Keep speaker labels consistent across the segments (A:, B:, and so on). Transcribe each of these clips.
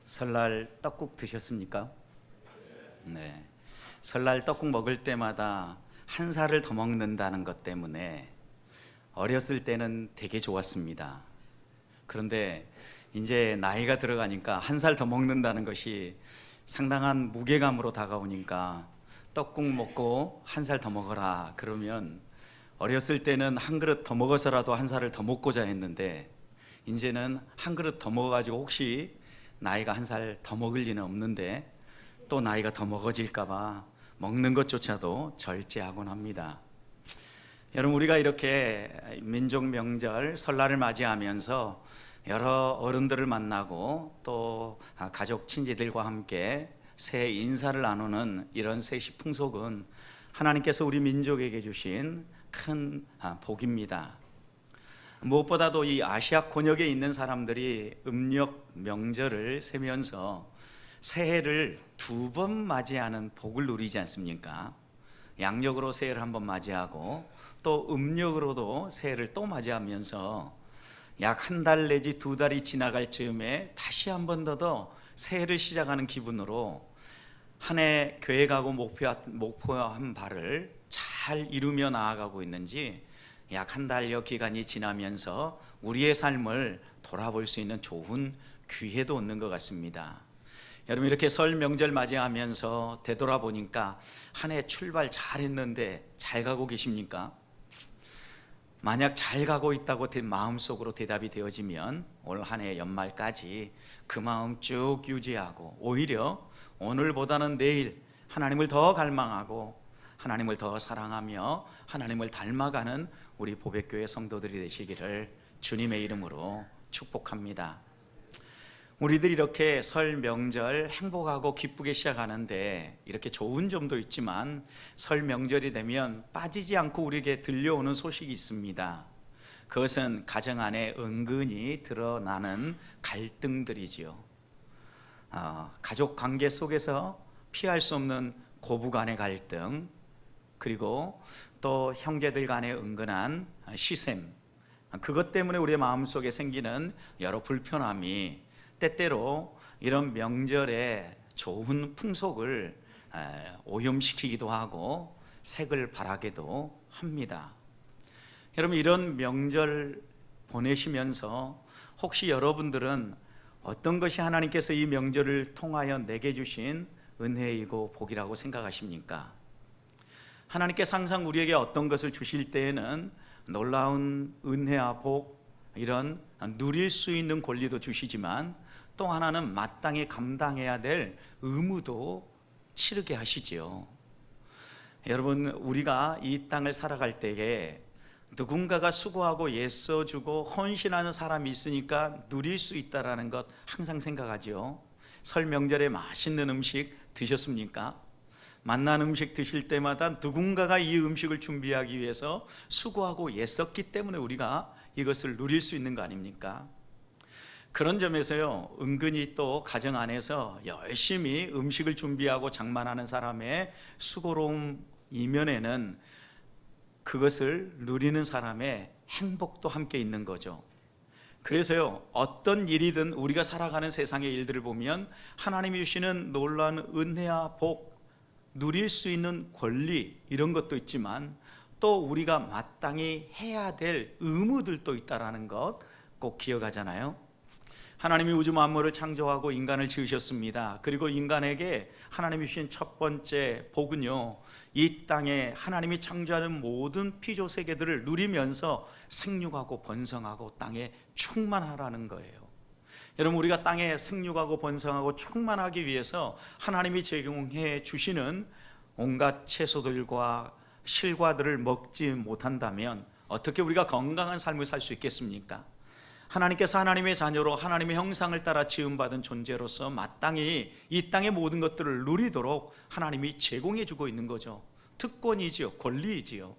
A: 설날 떡국 드셨습니까? 네. 설날 떡국 먹을 때마다 한 살을 더 먹는다는 것 때문에 어렸을 때는 되게 좋았습니다. 그런데 이제 나이가 들어가니까 한 살 더 먹는다는 것이 상당한 무게감으로 다가오니까 떡국 먹고 한 살 더 먹어라 그러면 어렸을 때는 한 그릇 더 먹어서라도 한 살을 더 먹고자 했는데 이제는 한 그릇 더 먹어가지고 혹시 나이가 한 살 더 먹을 리는 없는데 또 나이가 더 먹어질까봐 먹는 것조차도 절제하곤 합니다. 여러분, 우리가 이렇게 민족 명절 설날을 맞이하면서 여러 어른들을 만나고 또 가족 친지들과 함께 새해 인사를 나누는 이런 세시 풍속은 하나님께서 우리 민족에게 주신 큰 복입니다. 무엇보다도 이 아시아 권역에 있는 사람들이 음력 명절을 세면서 새해를 두 번 맞이하는 복을 누리지 않습니까? 양력으로 새해를 한 번 맞이하고 또 음력으로도 새해를 또 맞이하면서 약 한 달 내지 두 달이 지나갈 즈음에 다시 한 번 더 새해를 시작하는 기분으로 한 해 계획하고 목표한 바를 잘 이루며 나아가고 있는지 약 한 달여 기간이 지나면서 우리의 삶을 돌아볼 수 있는 좋은 기회도 얻는 것 같습니다. 여러분, 이렇게 설 명절 맞이하면서 되돌아보니까 한 해 출발 잘했는데 잘 가고 계십니까? 만약 잘 가고 있다고 마음속으로 대답이 되어지면 올 한 해 연말까지 그 마음 쭉 유지하고 오히려 오늘보다는 내일 하나님을 더 갈망하고 하나님을 더 사랑하며 하나님을 닮아가는 우리 보백교회 성도들이 되시기를 주님의 이름으로 축복합니다. 우리들이 이렇게 설 명절 행복하고 기쁘게 시작하는데 이렇게 좋은 점도 있지만 설 명절이 되면 빠지지 않고 우리에게 들려오는 소식이 있습니다. 그것은 가정 안에 은근히 드러나는 갈등들이지요. 가족 관계 속에서 피할 수 없는 고부 간의 갈등, 그리고 또 형제들 간의 은근한 시샘, 그것 때문에 우리의 마음속에 생기는 여러 불편함이 때때로 이런 명절의 좋은 풍속을 오염시키기도 하고 색을 발하기도 합니다. 여러분, 이런 명절 보내시면서 혹시 여러분들은 어떤 것이 하나님께서 이 명절을 통하여 내게 주신 은혜이고 복이라고 생각하십니까? 하나님께서 항상 우리에게 어떤 것을 주실 때에는 놀라운 은혜와 복, 이런 누릴 수 있는 권리도 주시지만 또 하나는 마땅히 감당해야 될 의무도 치르게 하시지요. 여러분, 우리가 이 땅을 살아갈 때에 누군가가 수고하고 애써주고 헌신하는 사람이 있으니까 누릴 수 있다는 것 항상 생각하죠. 설 명절에 맛있는 음식 드셨습니까? 맛난 음식 드실 때마다 누군가가 이 음식을 준비하기 위해서 수고하고 애썼기 때문에 우리가 이것을 누릴 수 있는 거 아닙니까? 그런 점에서요, 은근히 또 가정 안에서 열심히 음식을 준비하고 장만하는 사람의 수고로움 이면에는 그것을 누리는 사람의 행복도 함께 있는 거죠. 그래서요, 어떤 일이든 우리가 살아가는 세상의 일들을 보면 하나님이 주시는 놀라운 은혜와 복, 누릴 수 있는 권리, 이런 것도 있지만 또 우리가 마땅히 해야 될 의무들도 있다는 것 꼭 기억하잖아요. 하나님이 우주 만물을 창조하고 인간을 지으셨습니다. 그리고 인간에게 하나님이 주신 첫 번째 복은요, 이 땅에 하나님이 창조하는 모든 피조 세계들을 누리면서 생육하고 번성하고 땅에 충만하라는 거예요. 여러분, 우리가 땅에 생육하고 번성하고 충만하기 위해서 하나님이 제공해 주시는 온갖 채소들과 실과들을 먹지 못한다면 어떻게 우리가 건강한 삶을 살 수 있겠습니까? 하나님께서 하나님의 자녀로 하나님의 형상을 따라 지음받은 존재로서 마땅히 이 땅의 모든 것들을 누리도록 하나님이 제공해 주고 있는 거죠. 특권이지요, 권리이지요.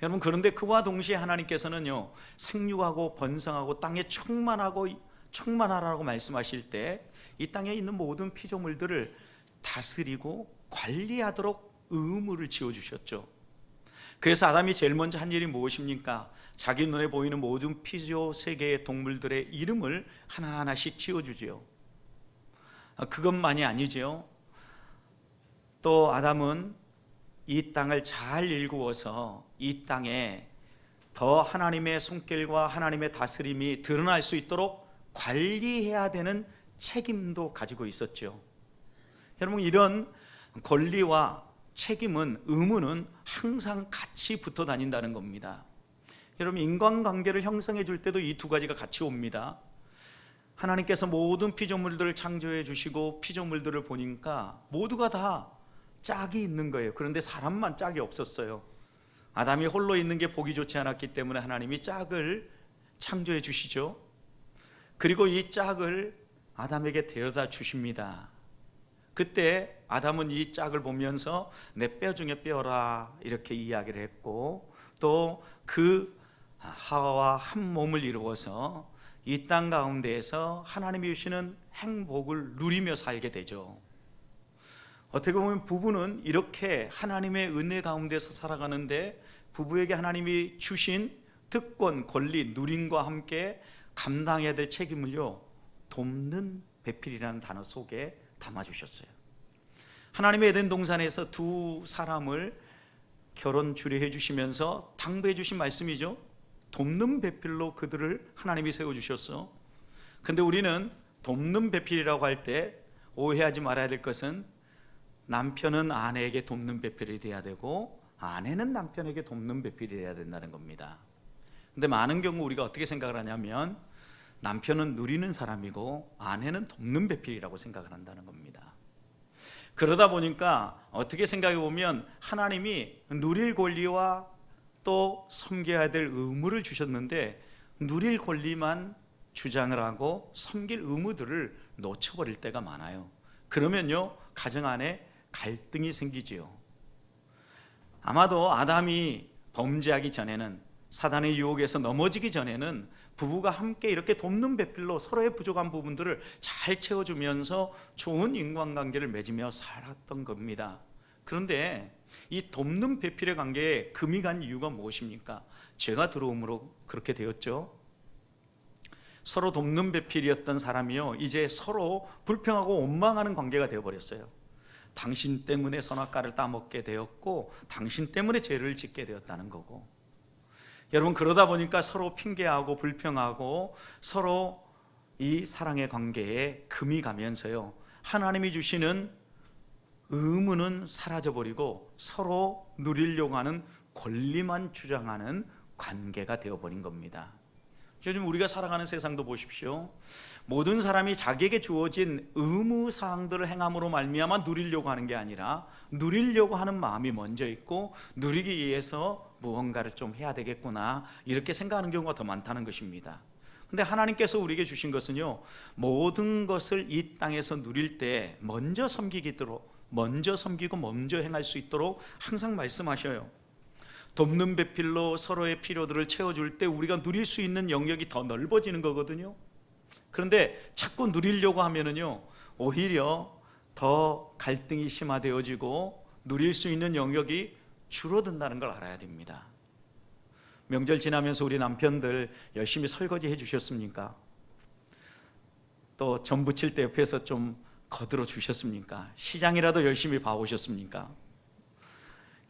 A: 여러분, 그런데 그와 동시에 하나님께서는요, 생육하고 번성하고 땅에 충만하라고 말씀하실 때 이 땅에 있는 모든 피조물들을 다스리고 관리하도록 의무를 지어주셨죠. 그래서 아담이 제일 먼저 한 일이 무엇입니까? 자기 눈에 보이는 모든 피조 세계의 동물들의 이름을 하나하나씩 지어주지요. 그것만이 아니죠. 또 아담은 이 땅을 잘 일구어서 이 땅에 더 하나님의 손길과 하나님의 다스림이 드러날 수 있도록 관리해야 되는 책임도 가지고 있었죠. 여러분, 이런 권리와 책임은, 의무는 항상 같이 붙어 다닌다는 겁니다. 여러분, 인간관계를 형성해 줄 때도 이 두 가지가 같이 옵니다. 하나님께서 모든 피조물들을 창조해 주시고 피조물들을 보니까 모두가 다 짝이 있는 거예요. 그런데 사람만 짝이 없었어요. 아담이 홀로 있는 게 보기 좋지 않았기 때문에 하나님이 짝을 창조해 주시죠. 그리고 이 짝을 아담에게 데려다 주십니다. 그때 아담은 이 짝을 보면서 내 뼈 중에 뼈라 이렇게 이야기를 했고, 또 그 하와와 한 몸을 이루어서 이 땅 가운데에서 하나님이 주시는 행복을 누리며 살게 되죠. 어떻게 보면 부부는 이렇게 하나님의 은혜 가운데서 살아가는데, 부부에게 하나님이 주신 특권, 권리, 누림과 함께 감당해야 될 책임을요, 돕는 배필이라는 단어 속에 담아주셨어요. 하나님의 에덴 동산에서 두 사람을 결혼 주례해 주시면서 당부해 주신 말씀이죠. 돕는 배필로 그들을 하나님이 세워주셨어. 근데 우리는 돕는 배필이라고 할 때 오해하지 말아야 될 것은, 남편은 아내에게 돕는 배필이 돼야 되고 아내는 남편에게 돕는 배필이 돼야 된다는 겁니다. 근데 많은 경우 우리가 어떻게 생각을 하냐면, 남편은 누리는 사람이고 아내는 돕는 배필이라고 생각을 한다는 겁니다. 그러다 보니까 어떻게 생각해 보면, 하나님이 누릴 권리와 또 섬겨야 될 의무를 주셨는데, 누릴 권리만 주장을 하고 섬길 의무들을 놓쳐버릴 때가 많아요. 그러면요, 가정 안에 갈등이 생기지요. 아마도 아담이 범죄하기 전에는, 사단의 유혹에서 넘어지기 전에는 부부가 함께 이렇게 돕는 배필로 서로의 부족한 부분들을 잘 채워주면서 좋은 인간관계를 맺으며 살았던 겁니다. 그런데 이 돕는 배필의 관계에 금이 간 이유가 무엇입니까? 죄가 들어옴으로 그렇게 되었죠. 서로 돕는 배필이었던 사람이요, 이제 서로 불평하고 원망하는 관계가 되어버렸어요. 당신 때문에 선악과를 따먹게 되었고 당신 때문에 죄를 짓게 되었다는 거고, 여러분, 그러다 보니까 서로 핑계하고 불평하고 서로 이 사랑의 관계에 금이 가면서요, 하나님이 주시는 의무는 사라져버리고 서로 누리려고 하는 권리만 주장하는 관계가 되어버린 겁니다. 요즘 우리가 살아가는 세상도 보십시오. 모든 사람이 자기에게 주어진 의무사항들을 행함으로 말미암아 누리려고 하는 게 아니라, 누리려고 하는 마음이 먼저 있고 누리기 위해서 무언가를 좀 해야 되겠구나 이렇게 생각하는 경우가 더 많다는 것입니다. 근데 하나님께서 우리에게 주신 것은요, 모든 것을 이 땅에서 누릴 때 먼저 섬기도록, 먼저 섬기고 먼저 행할 수 있도록 항상 말씀하셔요. 돕는 배필로 서로의 필요들을 채워줄 때 우리가 누릴 수 있는 영역이 더 넓어지는 거거든요. 그런데 자꾸 누리려고 하면은요, 오히려 더 갈등이 심화되어지고 누릴 수 있는 영역이 줄어든다는 걸 알아야 됩니다. 명절 지나면서 우리 남편들 열심히 설거지 해주셨습니까? 또 전 부칠 때 옆에서 좀 거들어 주셨습니까? 시장이라도 열심히 봐오셨습니까?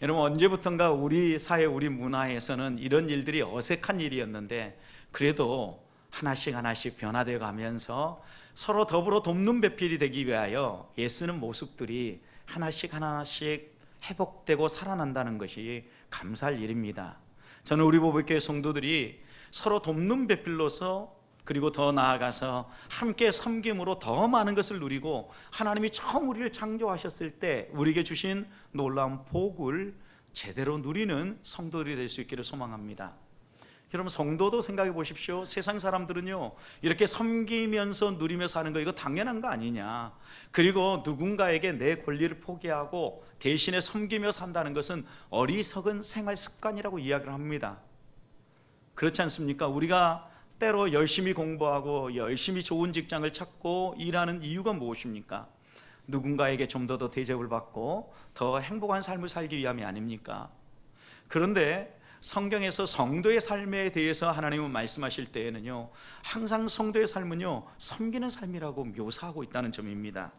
A: 여러분, 언제부턴가 우리 사회, 우리 문화에서는 이런 일들이 어색한 일이었는데, 그래도 하나씩 하나씩 변화되어 가면서 서로 더불어 돕는 배필이 되기 위하여 애쓰는 모습들이 하나씩 하나씩 회복되고 살아난다는 것이 감사할 일입니다. 저는 우리 보배교회 성도들이 서로 돕는 배필로서, 그리고 더 나아가서 함께 섬김으로 더 많은 것을 누리고, 하나님이 처음 우리를 창조하셨을 때 우리에게 주신 놀라운 복을 제대로 누리는 성도들이 될 수 있기를 소망합니다. 여러분, 성도도 생각해 보십시오. 세상 사람들은요, 이렇게 섬기면서 누리며 사는 거, 이거 당연한 거 아니냐, 그리고 누군가에게 내 권리를 포기하고 대신에 섬기며 산다는 것은 어리석은 생활 습관이라고 이야기를 합니다. 그렇지 않습니까? 우리가 때로 열심히 공부하고 열심히 좋은 직장을 찾고 일하는 이유가 무엇입니까? 누군가에게 좀 더 대접을 받고 더 행복한 삶을 살기 위함이 아닙니까? 그런데 성경에서 성도의 삶에 대해서 하나님은 말씀하실 때에는요, 항상 성도의 삶은요, 섬기는 삶이라고 묘사하고 있다는 점입니다.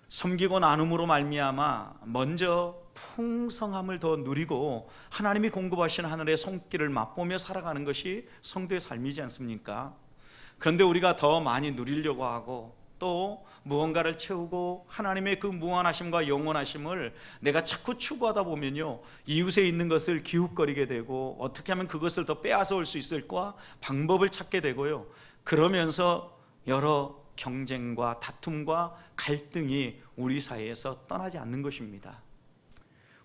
A: 섬기고 나눔으로 말미암아 먼저 풍성함을 더 누리고 하나님이 공급하신 하늘의 손길을 맛보며 살아가는 것이 성도의 삶이지 않습니까? 그런데 우리가 더 많이 누리려고 하고 또 무언가를 채우고 하나님의 그 무한하심과 영원하심을 내가 자꾸 추구하다 보면요, 이웃에 있는 것을 기웃거리게 되고 어떻게 하면 그것을 더 빼앗아 올 수 있을까 방법을 찾게 되고요, 그러면서 여러 경쟁과 다툼과 갈등이 우리 사이에서 떠나지 않는 것입니다.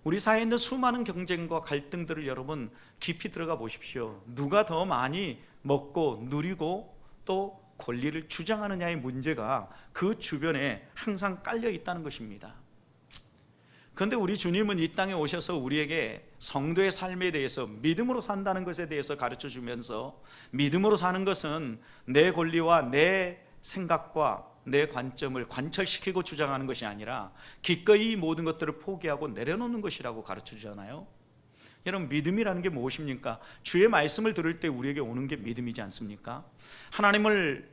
A: 우리 사이에 있는 수많은 경쟁과 갈등들을 여러분 깊이 들어가 보십시오. 누가 더 많이 먹고 누리고 또 권리를 주장하느냐의 문제가 그 주변에 항상 깔려 있다는 것입니다. 그런데 우리 주님은 이 땅에 오셔서 우리에게 성도의 삶에 대해서, 믿음으로 산다는 것에 대해서 가르쳐 주면서, 믿음으로 사는 것은 내 권리와 내 생각과 내 관점을 관철시키고 주장하는 것이 아니라 기꺼이 이 모든 것들을 포기하고 내려놓는 것이라고 가르쳐 주잖아요. 여러분, 믿음이라는 게 무엇입니까? 주의 말씀을 들을 때 우리에게 오는 게 믿음이지 않습니까? 하나님을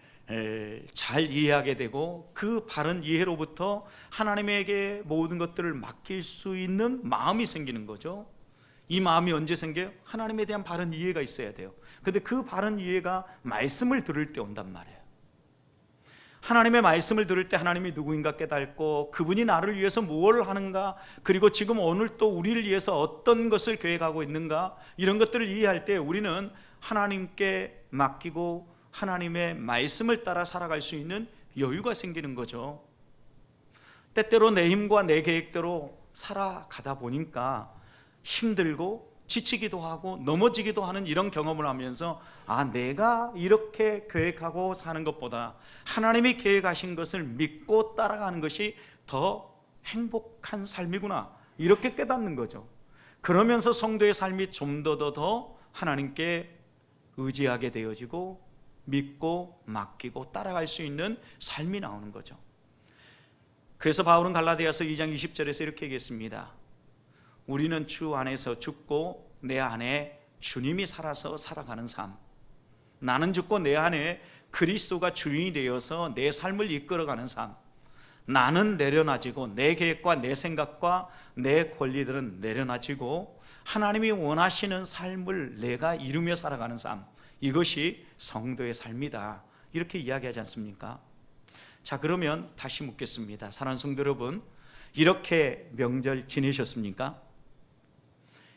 A: 잘 이해하게 되고 그 바른 이해로부터 하나님에게 모든 것들을 맡길 수 있는 마음이 생기는 거죠. 이 마음이 언제 생겨요? 하나님에 대한 바른 이해가 있어야 돼요. 그런데 그 바른 이해가 말씀을 들을 때 온단 말이에요. 하나님의 말씀을 들을 때 하나님이 누구인가 깨닫고 그분이 나를 위해서 무엇을 하는가, 그리고 지금 오늘 또 우리를 위해서 어떤 것을 계획하고 있는가, 이런 것들을 이해할 때 우리는 하나님께 맡기고 하나님의 말씀을 따라 살아갈 수 있는 여유가 생기는 거죠. 때때로 내 힘과 내 계획대로 살아가다 보니까 힘들고 지치기도 하고 넘어지기도 하는 이런 경험을 하면서, 내가 이렇게 계획하고 사는 것보다 하나님이 계획하신 것을 믿고 따라가는 것이 더 행복한 삶이구나, 이렇게 깨닫는 거죠. 그러면서 성도의 삶이 좀 더 하나님께 의지하게 되어지고 믿고 맡기고 따라갈 수 있는 삶이 나오는 거죠. 그래서 바울은 갈라디아서 2장 20절에서 이렇게 얘기했습니다. 우리는 주 안에서 죽고 내 안에 주님이 살아서 살아가는 삶, 나는 죽고 내 안에 그리스도가 주인이 되어서 내 삶을 이끌어가는 삶, 나는 내려놔지고 내 계획과 내 생각과 내 권리들은 내려놔지고 하나님이 원하시는 삶을 내가 이루며 살아가는 삶, 이것이 성도의 삶이다, 이렇게 이야기하지 않습니까? 자, 그러면 다시 묻겠습니다. 사랑하는 성도 여러분, 이렇게 명절 지내셨습니까?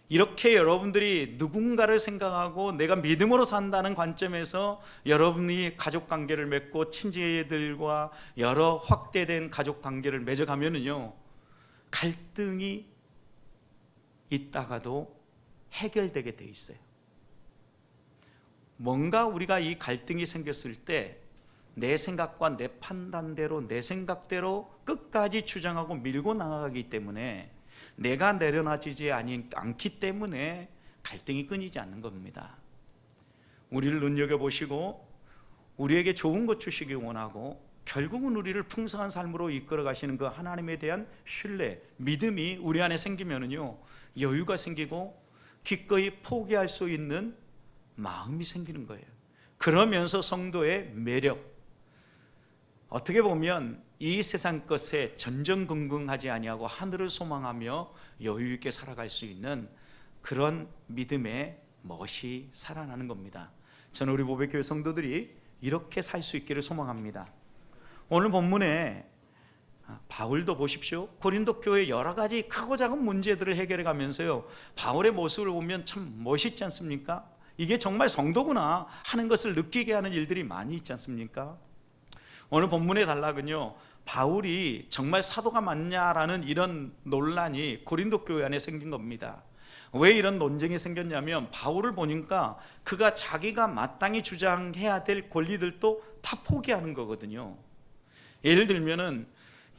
A: 이렇게 여러분들이 누군가를 생각하고 내가 믿음으로 산다는 관점에서 여러분이 가족관계를 맺고 친지들과 여러 확대된 가족관계를 맺어가면은요, 갈등이 있다가도 해결되게 돼 있어요. 뭔가 우리가 이 갈등이 생겼을 때 내 생각과 내 판단대로, 내 생각대로 끝까지 주장하고 밀고 나가기 때문에, 내가 내려놔지지 않기 때문에 갈등이 끊이지 않는 겁니다. 우리를 눈여겨보시고 우리에게 좋은 것 주시기 원하고 결국은 우리를 풍성한 삶으로 이끌어 가시는 그 하나님에 대한 신뢰, 믿음이 우리 안에 생기면은요, 여유가 생기고 기꺼이 포기할 수 있는 마음이 생기는 거예요. 그러면서 성도의 매력, 어떻게 보면 이 세상 것에 전전긍긍하지 아니하고 하늘을 소망하며 여유 있게 살아갈 수 있는 그런 믿음의 멋이 살아나는 겁니다. 저는 우리 보배교회 성도들이 이렇게 살 수 있기를 소망합니다. 오늘 본문에 바울도 보십시오. 고린도 교회 여러 가지 크고 작은 문제들을 해결해 가면서요, 바울의 모습을 보면 참 멋있지 않습니까? 이게 정말 성도구나 하는 것을 느끼게 하는 일들이 많이 있지 않습니까? 오늘 본문의 단락은요, 바울이 정말 사도가 맞냐라는 이런 논란이 고린도 교회 안에 생긴 겁니다. 왜 이런 논쟁이 생겼냐면, 바울을 보니까 그가 자기가 마땅히 주장해야 될 권리들도 다 포기하는 거거든요. 예를 들면은,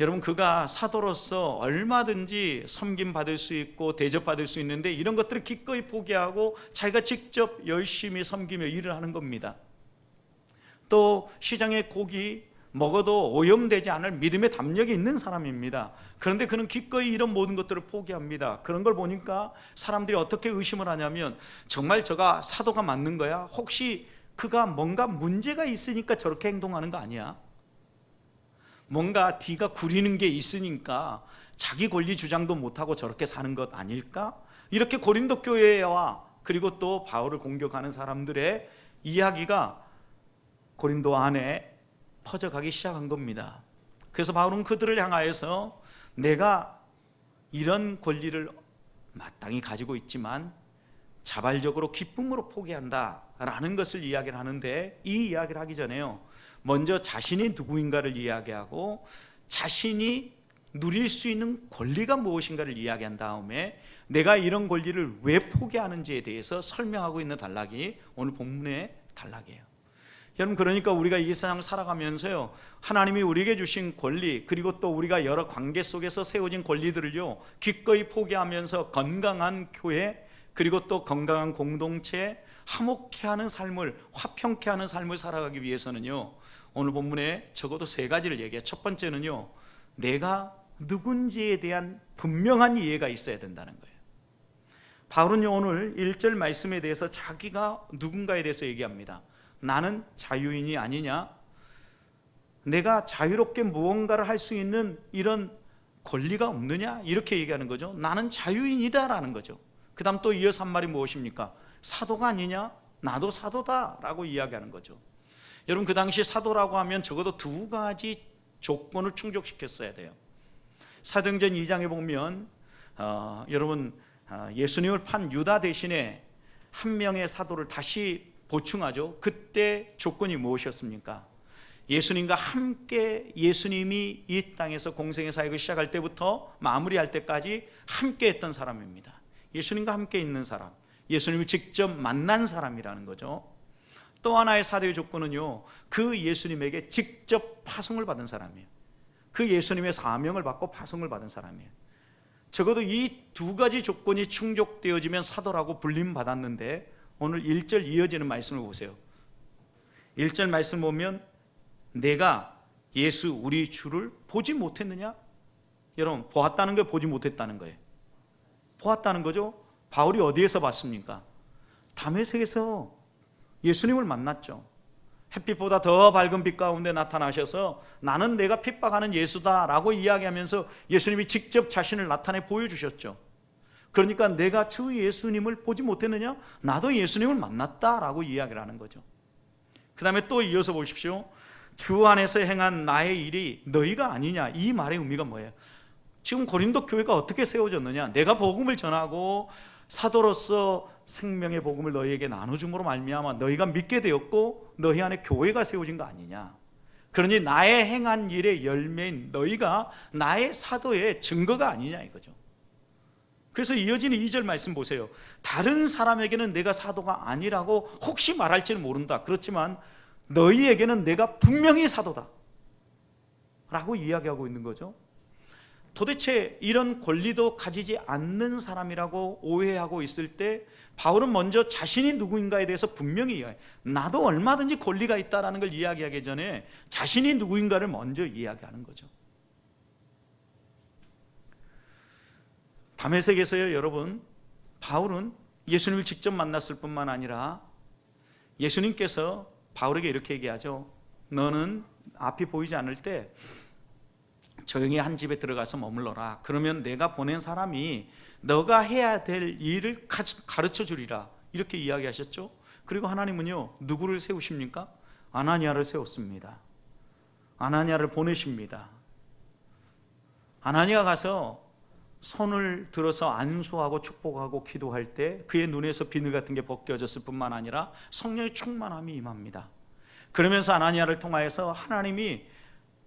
A: 여러분, 그가 사도로서 얼마든지 섬김받을 수 있고 대접받을 수 있는데 이런 것들을 기꺼이 포기하고 자기가 직접 열심히 섬기며 일을 하는 겁니다. 또 시장의 고기,
B: 먹어도 오염되지 않을 믿음의 담력이 있는 사람입니다. 그런데 그는 기꺼이 이런 모든 것들을 포기합니다. 그런 걸 보니까 사람들이 어떻게 의심을 하냐면, 정말 저가 사도가 맞는 거야? 혹시 그가 뭔가 문제가 있으니까 저렇게 행동하는 거 아니야? 뭔가 뒤가 구리는 게 있으니까 자기 권리 주장도 못하고 저렇게 사는 것 아닐까? 이렇게 고린도 교회와 그리고 또 바울을 공격하는 사람들의 이야기가 고린도 안에 퍼져가기 시작한 겁니다. 그래서 바울은 그들을 향하여서 내가 이런 권리를 마땅히 가지고 있지만 자발적으로 기쁨으로 포기한다 라는 것을 이야기를 하는데, 이 이야기를 하기 전에요, 먼저 자신이 누구인가를 이야기하고 자신이 누릴 수 있는 권리가 무엇인가를 이야기한 다음에 내가 이런 권리를 왜 포기하는지에 대해서 설명하고 있는 단락이 오늘 본문의 단락이에요. 여러분, 그러니까 우리가 이 세상 살아가면서요, 하나님이 우리에게 주신 권리, 그리고 또 우리가 여러 관계 속에서 세워진 권리들을요 기꺼이 포기하면서 건강한 교회, 그리고 또 건강한 공동체, 화목해 하는 삶을, 화평케 하는 삶을 살아가기 위해서는요, 오늘 본문에 적어도 세 가지를 얘기해요. 첫 번째는요, 내가 누군지에 대한 분명한 이해가 있어야 된다는 거예요. 바울은요, 오늘 1절 말씀에 대해서 자기가 누군가에 대해서 얘기합니다. 나는 자유인이 아니냐? 내가 자유롭게 무언가를 할 수 있는 이런 권리가 없느냐? 이렇게 얘기하는 거죠. 나는 자유인이다 라는 거죠. 그 다음 또 이어서 한 말이 무엇입니까? 사도가 아니냐? 나도 사도다 라고 이야기하는 거죠. 여러분, 그 당시 사도라고 하면 적어도 두 가지 조건을 충족시켰어야 돼요. 사도행전 2장에 보면 여러분, 예수님을 판 유다 대신에 한 명의 사도를 다시 보충하죠. 그때 조건이 무엇이었습니까? 예수님과 함께, 예수님이 이 땅에서 공생의 사역을 시작할 때부터 마무리할 때까지 함께 했던 사람입니다. 예수님과 함께 있는 사람, 예수님을 직접 만난 사람이라는 거죠. 또 하나의 사도의 조건은요, 그 예수님에게 직접 파송을 받은 사람이에요. 그 예수님의 사명을 받고 파송을 받은 사람이에요. 적어도 이 두 가지 조건이 충족되어지면 사도라고 불림받았는데, 오늘 1절 이어지는 말씀을 보세요. 1절 말씀 보면 내가 예수 우리 주를 보지 못했느냐? 여러분, 보았다는 게 보지 못했다는 거예요. 보았다는 거죠. 바울이 어디에서 봤습니까? 다메섹에서 예수님을 만났죠. 햇빛보다 더 밝은 빛 가운데 나타나셔서 나는 내가 핍박하는 예수다라고 이야기하면서 예수님이 직접 자신을 나타내 보여주셨죠. 그러니까 내가 주 예수님을 보지 못했느냐? 나도 예수님을 만났다라고 이야기를 하는 거죠. 그 다음에 또 이어서 보십시오. 주 안에서 행한 나의 일이 너희가 아니냐? 이 말의 의미가 뭐예요? 지금 고린도 교회가 어떻게 세워졌느냐? 내가 복음을 전하고 사도로서 생명의 복음을 너희에게 나눠줌으로 말미암아 너희가 믿게 되었고 너희 안에 교회가 세워진 거 아니냐? 그러니 나의 행한 일의 열매인 너희가 나의 사도의 증거가 아니냐 이거죠. 그래서 이어지는 2절 말씀 보세요. 다른 사람에게는 내가 사도가 아니라고 혹시 말할지는 모른다. 그렇지만 너희에게는 내가 분명히 사도다 라고 이야기하고 있는 거죠. 도대체 이런 권리도 가지지 않는 사람이라고 오해하고 있을 때 바울은 먼저 자신이 누구인가에 대해서 분명히 이야기해요. 나도 얼마든지 권리가 있다는 걸 이야기하기 전에 자신이 누구인가를 먼저 이야기하는 거죠. 다메섹에서요, 여러분, 바울은 예수님을 직접 만났을 뿐만 아니라 예수님께서 바울에게 이렇게 얘기하죠. 너는 앞이 보이지 않을 때 조용히 한 집에 들어가서 머물러라. 그러면 내가 보낸 사람이 너가 해야 될 일을 가르쳐 주리라. 이렇게 이야기하셨죠. 그리고 하나님은요, 누구를 세우십니까? 아나니아를 세웠습니다. 아나니아를 보내십니다. 아나니아가 가서 손을 들어서 안수하고 축복하고 기도할 때 그의 눈에서 비늘 같은 게 벗겨졌을 뿐만 아니라 성령의 충만함이 임합니다. 그러면서 아나니아를 통하여서 하나님이,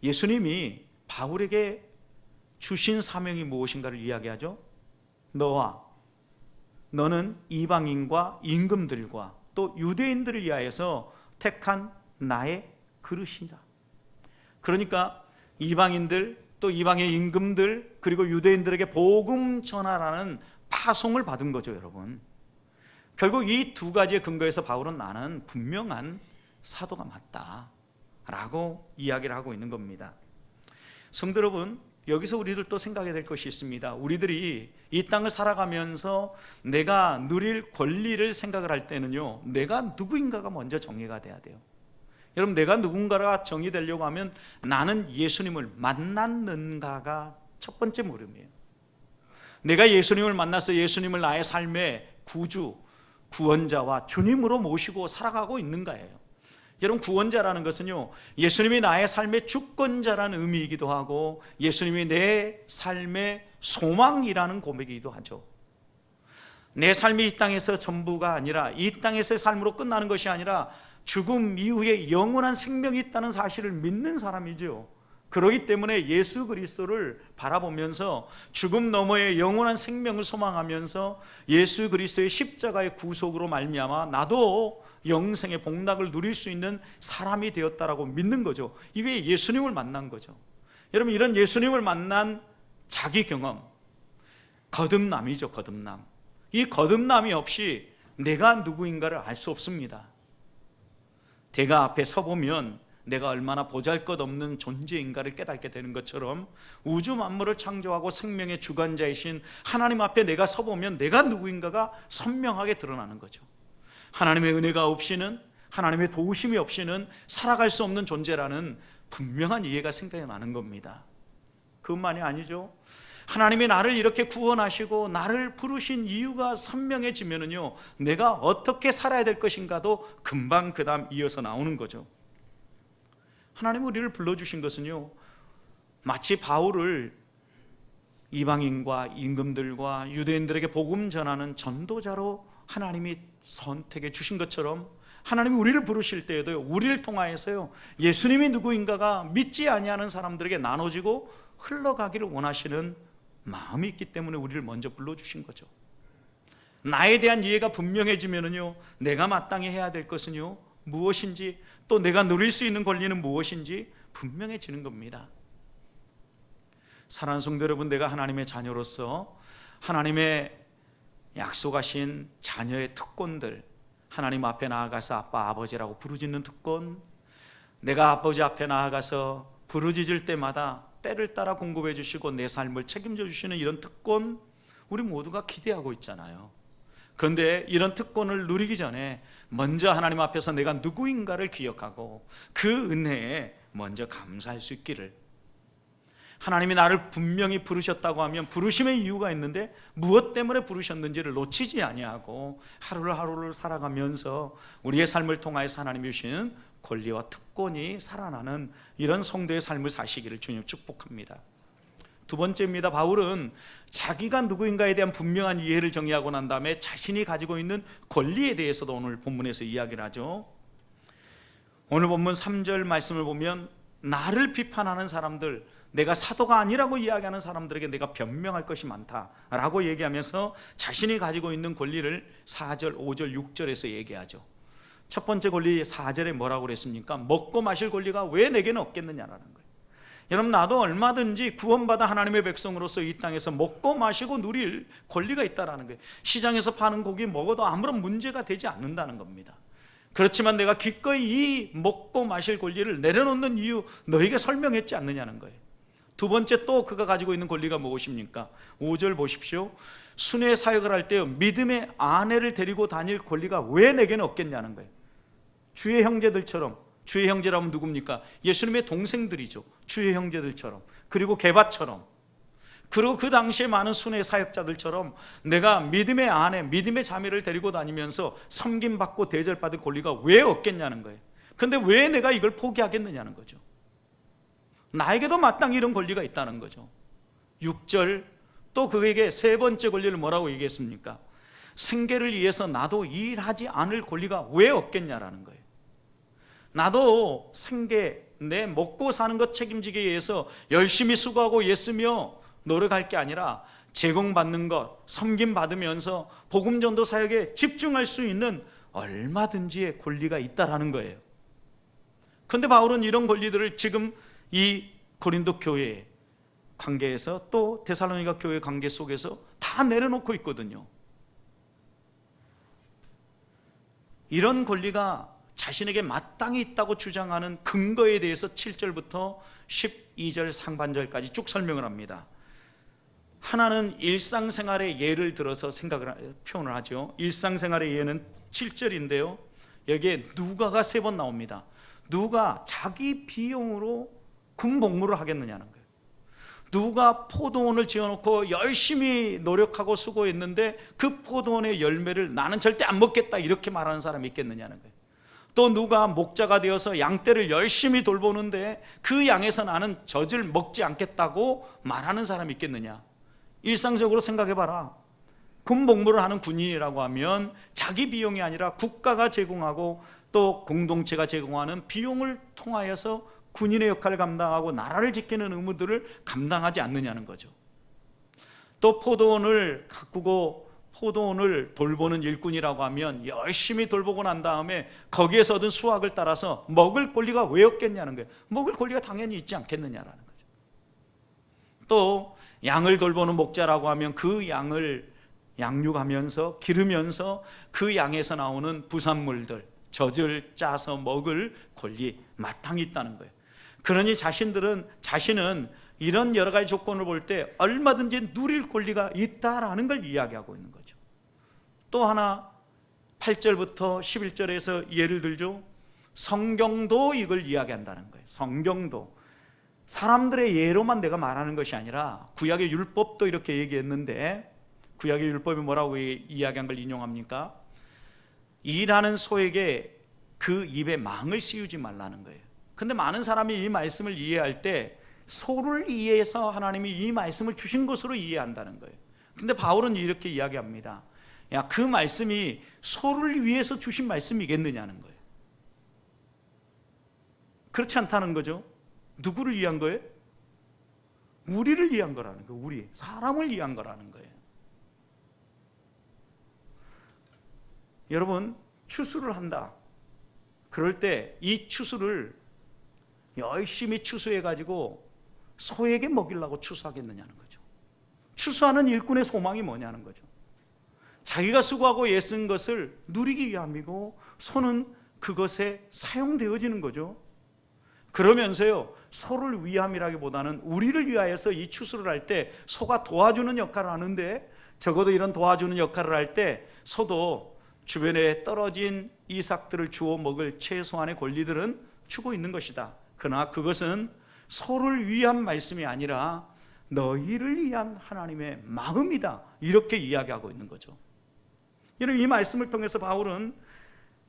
B: 예수님이 바울에게 주신 사명이 무엇인가를 이야기하죠. 너는 이방인과 임금들과 또 유대인들을 위하여서 택한 나의 그릇이다. 그러니까 이방인들, 또 이방의 임금들, 그리고 유대인들에게 복음 전하라는 파송을 받은 거죠, 여러분. 결국 이 두 가지의 근거에서 바울은 나는 분명한 사도가 맞다. 라고 이야기를 하고 있는 겁니다. 성도 여러분, 여기서 우리들 또 생각해야 될 것이 있습니다. 우리들이 이 땅을 살아가면서 내가 누릴 권리를 생각을 할 때는요, 내가 누구인가가 먼저 정의가 돼야 돼요. 여러분, 내가 누군가가 정의되려고 하면 나는 예수님을 만났는가가 첫 번째 물음이에요. 내가 예수님을 만나서 예수님을 나의 삶의 구주, 구원자와 주님으로 모시고 살아가고 있는가예요. 여러분, 구원자라는 것은요, 예수님이 나의 삶의 주권자라는 의미이기도 하고 예수님이 내 삶의 소망이라는 고백이기도 하죠. 내 삶이 이 땅에서 전부가 아니라, 이 땅에서의 삶으로 끝나는 것이 아니라 죽음 이후에 영원한 생명이 있다는 사실을 믿는 사람이죠. 그렇기 때문에 예수 그리스도를 바라보면서 죽음 너머의 영원한 생명을 소망하면서 예수 그리스도의 십자가의 구속으로 말미암아 나도 영생의 복락을 누릴 수 있는 사람이 되었다라고 믿는 거죠. 이게 예수님을 만난 거죠. 여러분, 이런 예수님을 만난 자기 경험, 거듭남이죠. 거듭남. 이 거듭남이 없이 내가 누구인가를 알 수 없습니다. 대가 앞에 서보면 내가 얼마나 보잘것없는 존재인가를 깨닫게 되는 것처럼 우주 만물을 창조하고 생명의 주관자이신 하나님 앞에 내가 서보면 내가 누구인가가 선명하게 드러나는 거죠. 하나님의 은혜가 없이는, 하나님의 도우심이 없이는 살아갈 수 없는 존재라는 분명한 이해가 생겨나는 겁니다. 그것만이 아니죠. 하나님이 나를 이렇게 구원하시고 나를 부르신 이유가 선명해지면은요, 내가 어떻게 살아야 될 것인가도 금방 그 다음 이어서 나오는 거죠. 하나님이 우리를 불러주신 것은요, 마치 바울을 이방인과 임금들과 유대인들에게 복음 전하는 전도자로 하나님이 선택해 주신 것처럼 하나님이 우리를 부르실 때에도 우리를 통하여서요, 예수님이 누구인가가 믿지 아니하는 사람들에게 나눠지고 흘러가기를 원하시는 마음이 있기 때문에 우리를 먼저 불러주신 거죠. 나에 대한 이해가 분명해지면은요, 내가 마땅히 해야 될 것은요 무엇인지, 또 내가 누릴 수 있는 권리는 무엇인지 분명해지는 겁니다. 사랑하는 성도 여러분, 내가 하나님의 자녀로서 하나님의 약속하신 자녀의 특권들, 하나님 앞에 나아가서 아빠, 아버지라고 부르짖는 특권, 내가 아버지 앞에 나아가서 부르짖을 때마다 때를 따라 공급해 주시고 내 삶을 책임져 주시는 이런 특권, 우리 모두가 기대하고 있잖아요. 그런데 이런 특권을 누리기 전에 먼저 하나님 앞에서 내가 누구인가를 기억하고 그 은혜에 먼저 감사할 수 있기를, 하나님이 나를 분명히 부르셨다고 하면 부르심의 이유가 있는데 무엇 때문에 부르셨는지를 놓치지 아니하고 하루를 살아가면서 우리의 삶을 통하여서 하나님이 주시는 권리와 특권이 살아나는 이런 성도의 삶을 사시기를 주님 축복합니다. 두 번째입니다. 바울은 자기가 누구인가에 대한 분명한 이해를 정의하고 난 다음에 자신이 가지고 있는 권리에 대해서도 오늘 본문에서 이야기를 하죠. 오늘 본문 3절 말씀을 보면 나를 비판하는 사람들, 내가 사도가 아니라고 이야기하는 사람들에게 내가 변명할 것이 많다라고 얘기하면서 자신이 가지고 있는 권리를 4절, 5절, 6절에서 얘기하죠. 첫 번째 권리 4절에 뭐라고 그랬습니까? 먹고 마실 권리가 왜 내게는 없겠느냐라는 거예요. 여러분, 나도 얼마든지 구원받아 하나님의 백성으로서 이 땅에서 먹고 마시고 누릴 권리가 있다는 거예요. 시장에서 파는 고기 먹어도 아무런 문제가 되지 않는다는 겁니다. 그렇지만 내가 기꺼이 이 먹고 마실 권리를 내려놓는 이유 너에게 설명했지 않느냐는 거예요. 두 번째, 또 그가 가지고 있는 권리가 무엇입니까? 5절 보십시오. 순회 사역을 할 때 믿음의 아내를 데리고 다닐 권리가 왜 내게는 없겠냐는 거예요. 주의 형제들처럼, 주의 형제라면 누굽니까? 예수님의 동생들이죠. 주의 형제들처럼, 그리고 게바처럼, 그리고 그 당시에 많은 순회 사역자들처럼 내가 믿음의 아내, 믿음의 자매를 데리고 다니면서 섬김받고 대접받을 권리가 왜 없겠냐는 거예요. 그런데 왜 내가 이걸 포기하겠느냐는 거죠. 나에게도 마땅히 이런 권리가 있다는 거죠. 6절, 또 그에게 세 번째 권리를 뭐라고 얘기했습니까? 생계를 위해서 나도 일하지 않을 권리가 왜 없겠냐라는 거예요. 나도 생계, 내 먹고 사는 것 책임지기 위해서 열심히 수고하고 애쓰며 노력할 게 아니라 제공받는 것, 섬김받으면서 복음전도 사역에 집중할 수 있는 얼마든지의 권리가 있다라는 거예요. 그런데 바울은 이런 권리들을 지금 이 고린도 교회 관계에서, 또 데살로니가 교회 관계 속에서 다 내려놓고 있거든요. 이런 권리가 자신에게 마땅히 있다고 주장하는 근거에 대해서 7절부터 12절 상반절까지 쭉 설명을 합니다. 하나는 일상생활의 예를 들어서 표현을 하죠. 일상생활의 예는 7절인데요, 여기에 누가가 3번 나옵니다. 누가 자기 비용으로 군복무를 하겠느냐는 거예요. 누가 포도원을 지어놓고 열심히 노력하고 수고했는데 그 포도원의 열매를 나는 절대 안 먹겠다 이렇게 말하는 사람이 있겠느냐는 거예요. 또 누가 목자가 되어서 양떼를 열심히 돌보는데 그 양에서 나는 젖을 먹지 않겠다고 말하는 사람이 있겠느냐. 일상적으로 생각해봐라. 군복무를 하는 군인이라고 하면 자기 비용이 아니라 국가가 제공하고 또 공동체가 제공하는 비용을 통하여서 군인의 역할을 감당하고 나라를 지키는 의무들을 감당하지 않느냐는 거죠. 또 포도원을 가꾸고 포도원을 돌보는 일꾼이라고 하면 열심히 돌보고 난 다음에 거기에서 얻은 수확을 따라서 먹을 권리가 왜 없겠냐는 거예요. 먹을 권리가 당연히 있지 않겠느냐라는 거죠. 또 양을 돌보는 목자라고 하면 그 양을 양육하면서 기르면서 그 양에서 나오는 부산물들, 젖을 짜서 먹을 권리 마땅히 있다는 거예요. 그러니 자신은 이런 여러 가지 조건을 볼 때 얼마든지 누릴 권리가 있다라는 걸 이야기하고 있는 거죠. 또 하나 8절부터 11절에서 예를 들죠. 성경도 이걸 이야기한다는 거예요. 성경도 사람들의 예로만 내가 말하는 것이 아니라 구약의 율법도 이렇게 얘기했는데, 구약의 율법이 뭐라고 이야기한 걸 인용합니까? 일하는 소에게 그 입에 망을 씌우지 말라는 거예요. 근데 많은 사람이 이 말씀을 이해할 때 소를 이해해서 하나님이 이 말씀을 주신 것으로 이해한다는 거예요. 근데 바울은 이렇게 이야기합니다. 야, 그 말씀이 소를 위해서 주신 말씀이겠느냐는 거예요. 그렇지 않다는 거죠. 누구를 위한 거예요? 우리를 위한 거라는 거예요. 우리 사람을 위한 거라는 거예요. 여러분, 추수를 한다. 그럴 때 이 추수를 열심히 추수해가지고 소에게 먹이려고 추수하겠느냐는 거죠. 추수하는 일꾼의 소망이 뭐냐는 거죠. 자기가 수고하고 애쓴 것을 누리기 위함이고 소는 그것에 사용되어지는 거죠. 그러면서요, 소를 위함이라기보다는 우리를 위하여서 이 추수를 할 때 소가 도와주는 역할을 하는데, 적어도 이런 도와주는 역할을 할 때 소도 주변에 떨어진 이삭들을 주워 먹을 최소한의 권리들은 주고 있는 것이다. 그러나 그것은 소를 위한 말씀이 아니라 너희를 위한 하나님의 마음이다, 이렇게 이야기하고 있는 거죠. 이 말씀을 통해서 바울은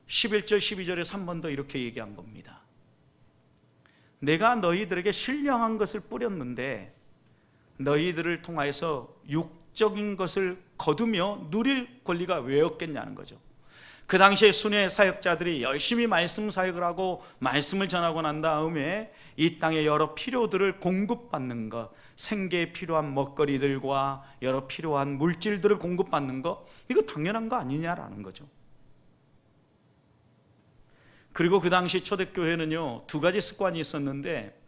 B: 11절 12절에 3번 더 이렇게 얘기한 겁니다. 내가 너희들에게 신령한 것을 뿌렸는데 너희들을 통하여서 육적인 것을 거두며 누릴 권리가 왜 없겠냐는 거죠. 그 당시에 순회 사역자들이 열심히 말씀 사역을 하고 말씀을 전하고 난 다음에 이 땅의 여러 필요들을 공급받는 것, 생계에 필요한 먹거리들과 여러 필요한 물질들을 공급받는 것, 이거 당연한 거 아니냐라는 거죠. 그리고 그 당시 초대교회는요, 2가지 습관이 있었는데,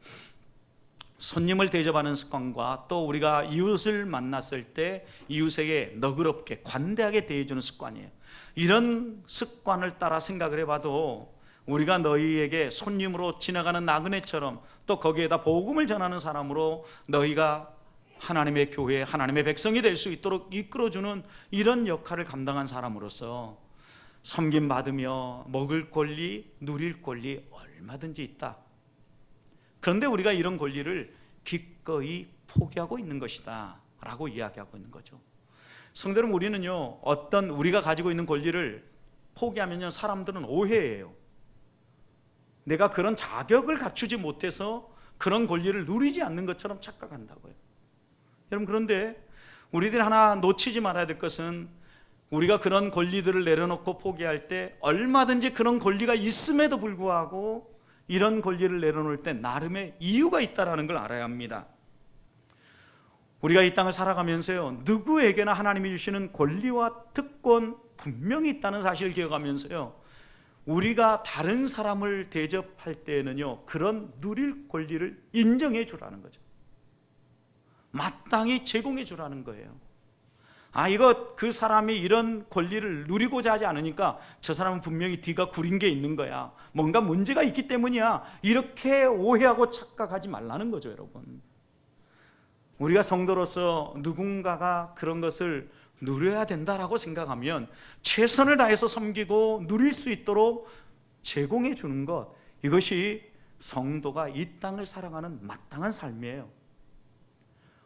B: 손님을 대접하는 습관과 또 우리가 이웃을 만났을 때 이웃에게 너그럽게 관대하게 대해주는 습관이에요. 이런 습관을 따라 생각을 해봐도 우리가 너희에게 손님으로 지나가는 나그네처럼 또 거기에다 복음을 전하는 사람으로 너희가 하나님의 교회, 하나님의 백성이 될 수 있도록 이끌어주는 이런 역할을 감당한 사람으로서 섬김받으며 먹을 권리, 누릴 권리 얼마든지 있다. 그런데 우리가 이런 권리를 기꺼이 포기하고 있는 것이다 라고 이야기하고 있는 거죠. 성도 여러분, 우리는요, 어떤 우리가 가지고 있는 권리를 포기하면요, 사람들은 오해해요. 내가 그런 자격을 갖추지 못해서 그런 권리를 누리지 않는 것처럼 착각한다고요. 여러분, 그런데 우리들이 하나 놓치지 말아야 될 것은, 우리가 그런 권리들을 내려놓고 포기할 때 얼마든지 그런 권리가 있음에도 불구하고 이런 권리를 내려놓을 때 나름의 이유가 있다는 걸 알아야 합니다. 우리가 이 땅을 살아가면서요, 누구에게나 하나님이 주시는 권리와 특권 분명히 있다는 사실을 기억하면서요, 우리가 다른 사람을 대접할 때에는요, 그런 누릴 권리를 인정해 주라는 거죠. 마땅히 제공해 주라는 거예요. 이거 그 사람이 이런 권리를 누리고자 하지 않으니까 저 사람은 분명히 뒤가 구린 게 있는 거야, 뭔가 문제가 있기 때문이야, 이렇게 오해하고 착각하지 말라는 거죠. 여러분, 우리가 성도로서 누군가가 그런 것을 누려야 된다라고 생각하면 최선을 다해서 섬기고 누릴 수 있도록 제공해 주는 것, 이것이 성도가 이 땅을 살아가는 마땅한 삶이에요.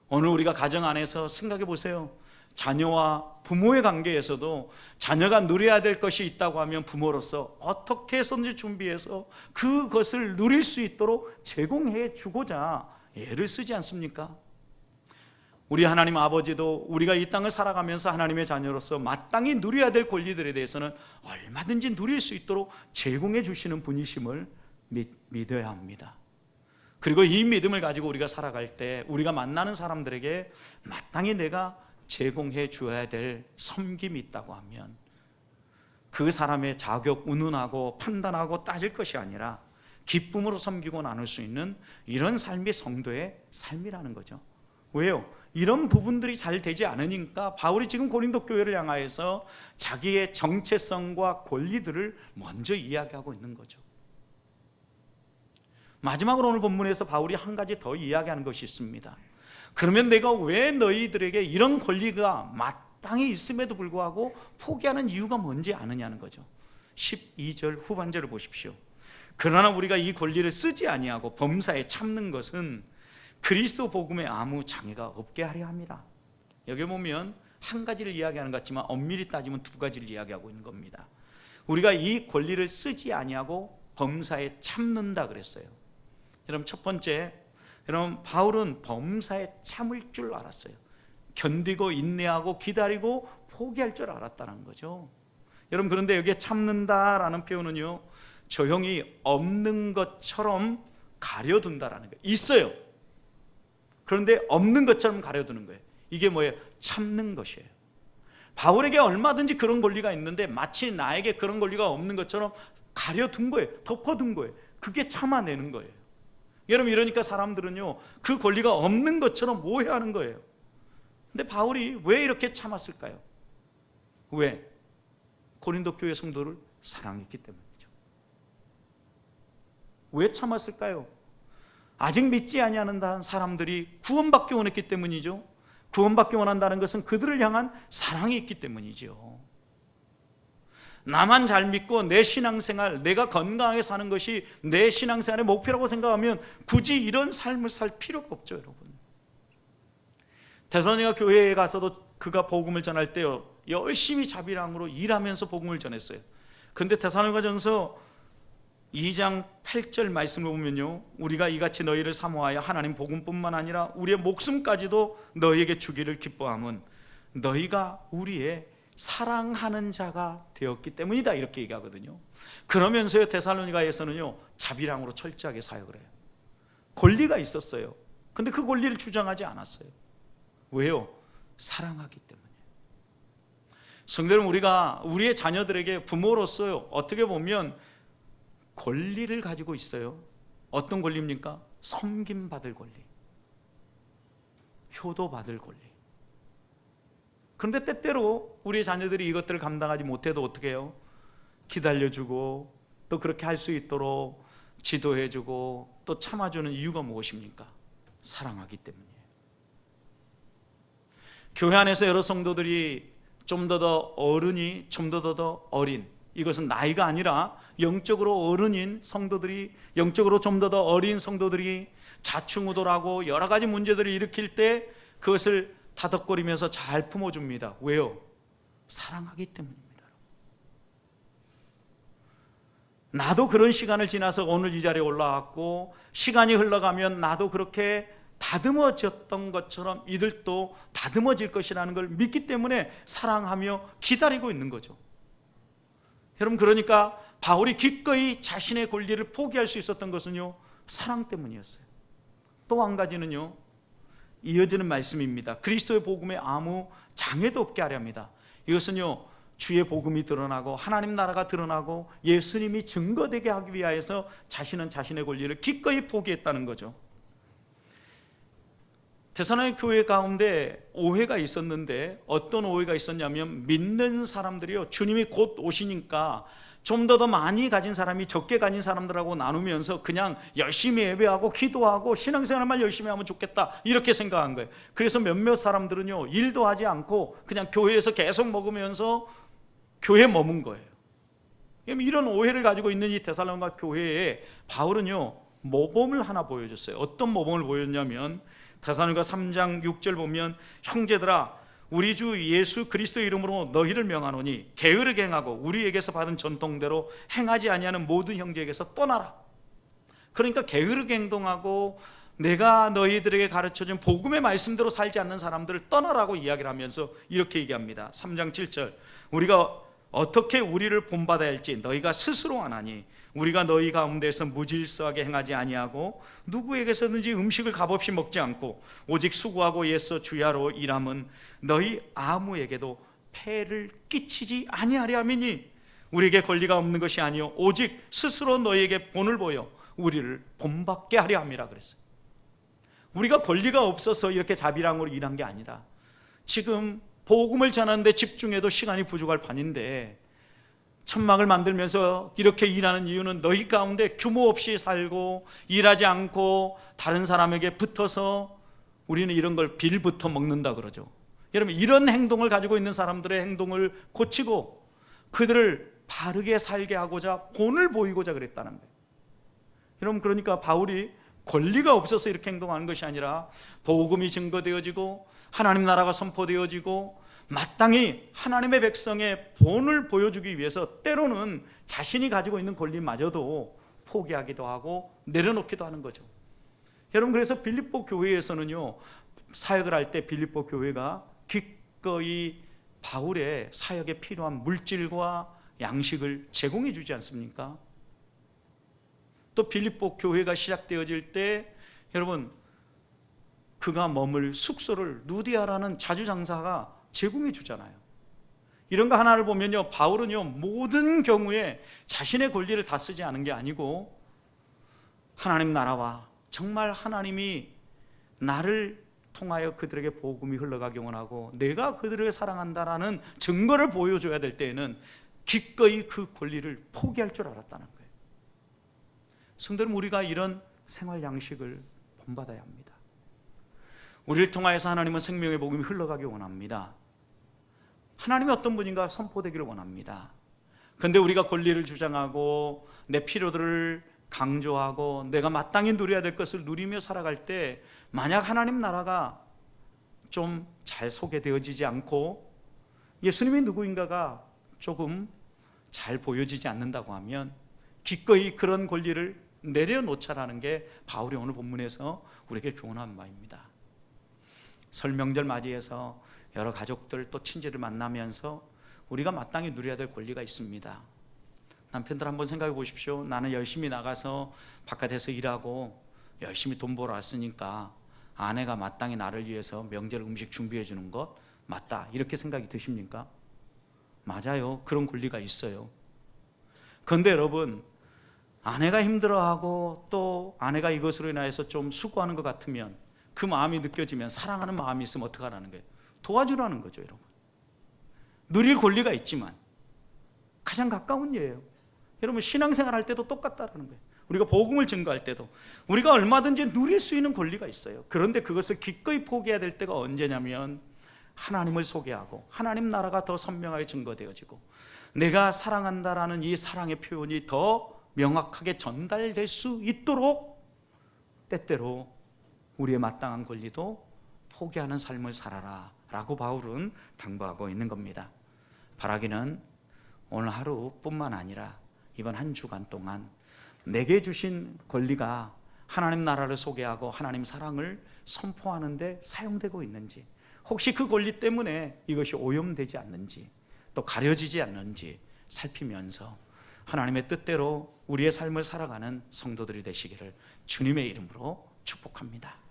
B: 오늘 우리가 가정 안에서 생각해 보세요. 자녀와 부모의 관계에서도 자녀가 누려야 될 것이 있다고 하면 부모로서 어떻게 해서든지 준비해서 그것을 누릴 수 있도록 제공해 주고자 애를 쓰지 않습니까? 우리 하나님 아버지도 우리가 이 땅을 살아가면서 하나님의 자녀로서 마땅히 누려야 될 권리들에 대해서는 얼마든지 누릴 수 있도록 제공해 주시는 분이심을 믿어야 합니다. 그리고 이 믿음을 가지고 우리가 살아갈 때 우리가 만나는 사람들에게 마땅히 내가 제공해 주어야 될 섬김이 있다고 하면 그 사람의 자격 운운하고 판단하고 따질 것이 아니라 기쁨으로 섬기고 나눌 수 있는 이런 삶이 성도의 삶이라는 거죠. 왜요? 이런 부분들이 잘 되지 않으니까 바울이 지금 고린도 교회를 향하여서 자기의 정체성과 권리들을 먼저 이야기하고 있는 거죠. 마지막으로 오늘 본문에서 바울이 한 가지 더 이야기하는 것이 있습니다. 그러면 내가 왜 너희들에게 이런 권리가 마땅히 있음에도 불구하고 포기하는 이유가 뭔지 아느냐는 거죠. 12절 후반절을 보십시오. 그러나 우리가 이 권리를 쓰지 아니하고 범사에 참는 것은 그리스도 복음에 아무 장애가 없게 하려 함이라. 여기 보면 한 가지를 이야기하는 것 같지만 엄밀히 따지면 두 가지를 이야기하고 있는 겁니다. 우리가 이 권리를 쓰지 아니하고 범사에 참는다 그랬어요. 여러분, 첫 번째, 여러분, 바울은 범사에 참을 줄 알았어요. 견디고 인내하고 기다리고 포기할 줄 알았다는 거죠. 여러분, 그런데 여기에 참는다라는 표현은요, 조용히 없는 것처럼 가려둔다라는 거예요. 있어요. 그런데 없는 것처럼 가려두는 거예요. 이게 뭐예요? 참는 것이에요. 바울에게 얼마든지 그런 권리가 있는데 마치 나에게 그런 권리가 없는 것처럼 가려둔 거예요. 덮어둔 거예요. 그게 참아내는 거예요. 여러분, 이러니까 사람들은요, 그 권리가 없는 것처럼 오해하는 거예요. 근데 바울이 왜 이렇게 참았을까요? 왜? 고린도 교회 성도를 사랑했기 때문이죠. 왜 참았을까요? 아직 믿지 아니하는 사람들이 구원받기 원했기 때문이죠. 구원받기 원한다는 것은 그들을 향한 사랑이 있기 때문이죠. 나만 잘 믿고 내 신앙생활, 내가 건강하게 사는 것이 내 신앙생활의 목표라고 생각하면 굳이 이런 삶을 살 필요가 없죠. 여러분, 데살로니가 교회에 가서도 그가 복음을 전할 때요, 열심히 자비랑으로 일하면서 복음을 전했어요. 그런데 데살로니가전서 2장 8절 말씀을 보면요, 우리가 이같이 너희를 사모하여 하나님 복음뿐만 아니라 우리의 목숨까지도 너희에게 주기를 기뻐함은 너희가 우리의 사랑하는 자가 되었기 때문이다, 이렇게 얘기하거든요. 그러면서요, 데살로니가에서는요, 자비랑으로 철저하게 사역을 해요. 권리가 있었어요. 근데 그 권리를 주장하지 않았어요. 왜요? 사랑하기 때문에. 성도 여러분, 우리가 우리의 자녀들에게 부모로서요, 어떻게 보면 권리를 가지고 있어요. 어떤 권리입니까? 섬김받을 권리, 효도받을 권리. 그런데 때때로 우리 자녀들이 이것들을 감당하지 못해도 어떻게 해요? 기다려주고 또 그렇게 할 수 있도록 지도해주고 또 참아주는 이유가 무엇입니까? 사랑하기 때문이에요. 교회 안에서 여러 성도들이 좀 더 어른이, 좀 더 어린, 이것은 나이가 아니라 영적으로 어른인 성도들이, 영적으로 좀 더 어린 성도들이 자충우돌하고 여러 가지 문제들을 일으킬 때 그것을 다독거리면서 잘 품어줍니다. 왜요? 사랑하기 때문입니다. 나도 그런 시간을 지나서 오늘 이 자리에 올라왔고, 시간이 흘러가면 나도 그렇게 다듬어졌던 것처럼 이들도 다듬어질 것이라는 걸 믿기 때문에 사랑하며 기다리고 있는 거죠. 여러분, 그러니까 바울이 기꺼이 자신의 권리를 포기할 수 있었던 것은요, 사랑 때문이었어요. 또 한 가지는요, 이어지는 말씀입니다. 그리스도의 복음에 아무 장애도 없게 하려 합니다. 이것은요, 주의 복음이 드러나고 하나님 나라가 드러나고 예수님이 증거되게 하기 위하여서 자신은 자신의 권리를 기꺼이 포기했다는 거죠. 데살로니가 교회 가운데 오해가 있었는데 어떤 오해가 있었냐면 믿는 사람들이요 주님이 곧 오시니까 좀 더 많이 가진 사람이 적게 가진 사람들하고 나누면서 그냥 열심히 예배하고 기도하고 신앙생활만 열심히 하면 좋겠다 이렇게 생각한 거예요. 그래서 몇몇 사람들은요 일도 하지 않고 그냥 교회에서 계속 먹으면서 교회에 머문 거예요. 이런 오해를 가지고 있는 이 데살로니가 교회에 바울은요 모범을 하나 보여줬어요. 어떤 모범을 보였냐면 데살로니가 3장 6절 보면 형제들아 우리 주 예수 그리스도 이름으로 너희를 명하노니 게으르게 행하고 우리에게서 받은 전통대로 행하지 아니하는 모든 형제에게서 떠나라. 그러니까 게으르게 행동하고 내가 너희들에게 가르쳐준 복음의 말씀대로 살지 않는 사람들을 떠나라고 이야기를 하면서 이렇게 얘기합니다. 3장 7절 우리가 어떻게 우리를 본받아야 할지 너희가 스스로 아나니 우리가 너희 가운데서 무질서하게 행하지 아니하고 누구에게서든지 음식을 값없이 먹지 않고 오직 수고하고 애써 주야로 일함은 너희 아무에게도 폐를 끼치지 아니하려 함이니 우리에게 권리가 없는 것이 아니요 오직 스스로 너희에게 본을 보여 우리를 본받게 하려 함이라 그랬어요. 우리가 권리가 없어서 이렇게 자비랑으로 일한 게 아니라 지금 복음을 전하는데 집중해도 시간이 부족할 판인데 천막을 만들면서 이렇게 일하는 이유는 너희 가운데 규모 없이 살고 일하지 않고 다른 사람에게 붙어서 우리는 이런 걸 빌부터 먹는다 그러죠. 여러분 이런 행동을 가지고 있는 사람들의 행동을 고치고 그들을 바르게 살게 하고자 본을 보이고자 그랬다는 거예요. 여러분 그러니까 바울이 권리가 없어서 이렇게 행동하는 것이 아니라 복음이 증거되어지고 하나님 나라가 선포되어지고 마땅히 하나님의 백성의 본을 보여주기 위해서 때로는 자신이 가지고 있는 권리마저도 포기하기도 하고 내려놓기도 하는 거죠. 여러분 그래서 빌립보 교회에서는요 사역을 할 때 빌립보 교회가 기꺼이 바울의 사역에 필요한 물질과 양식을 제공해 주지 않습니까? 또 빌립보 교회가 시작되어질 때 여러분 그가 머물 숙소를 누디아라는 자주장사가 제공해 주잖아요. 이런 거 하나를 보면요 바울은요 모든 경우에 자신의 권리를 다 쓰지 않은 게 아니고 하나님 나라와 정말 하나님이 나를 통하여 그들에게 복음이 흘러가기 원하고 내가 그들을 사랑한다라는 증거를 보여줘야 될 때에는 기꺼이 그 권리를 포기할 줄 알았다는 거예요. 성도님 우리가 이런 생활 양식을 본받아야 합니다. 우리를 통하여서 하나님은 생명의 복음이 흘러가기 원합니다. 하나님이 어떤 분인가 선포되기를 원합니다. 그런데 우리가 권리를 주장하고 내 필요들을 강조하고 내가 마땅히 누려야 될 것을 누리며 살아갈 때 만약 하나님 나라가 좀 잘 소개되어지지 않고 예수님이 누구인가가 조금 잘 보여지지 않는다고 하면 기꺼이 그런 권리를 내려놓자라는 게 바울이 오늘 본문에서 우리에게 교훈한 바입니다. 설 명절 맞이해서 여러 가족들 또 친지를 만나면서 우리가 마땅히 누려야 될 권리가 있습니다. 남편들 한번 생각해 보십시오. 나는 열심히 나가서 바깥에서 일하고 열심히 돈 벌어 왔으니까 아내가 마땅히 나를 위해서 명절 음식 준비해 주는 것 맞다 이렇게 생각이 드십니까? 맞아요. 그런 권리가 있어요. 그런데 여러분 아내가 힘들어하고 또 아내가 이것으로 인하여서 좀 수고하는 것 같으면 그 마음이 느껴지면 사랑하는 마음이 있으면 어떻게 하라는 거예요? 도와주라는 거죠. 여러분 누릴 권리가 있지만 가장 가까운 예예요. 여러분 신앙생활 할 때도 똑같다라는 거예요. 우리가 복음을 증거할 때도 우리가 얼마든지 누릴 수 있는 권리가 있어요. 그런데 그것을 기꺼이 포기해야 될 때가 언제냐면 하나님을 소개하고 하나님 나라가 더 선명하게 증거되어지고 내가 사랑한다라는 이 사랑의 표현이 더 명확하게 전달될 수 있도록 때때로 우리의 마땅한 권리도 포기하는 삶을 살아라 라고 바울은 당부하고 있는 겁니다. 바라기는 오늘 하루뿐만 아니라 이번 한 주간 동안 내게 주신 권리가 하나님 나라를 소개하고 하나님 사랑을 선포하는 데 사용되고 있는지, 혹시 그 권리 때문에 이것이 오염되지 않는지 또 가려지지 않는지 살피면서 하나님의 뜻대로 우리의 삶을 살아가는 성도들이 되시기를 주님의 이름으로 축복합니다.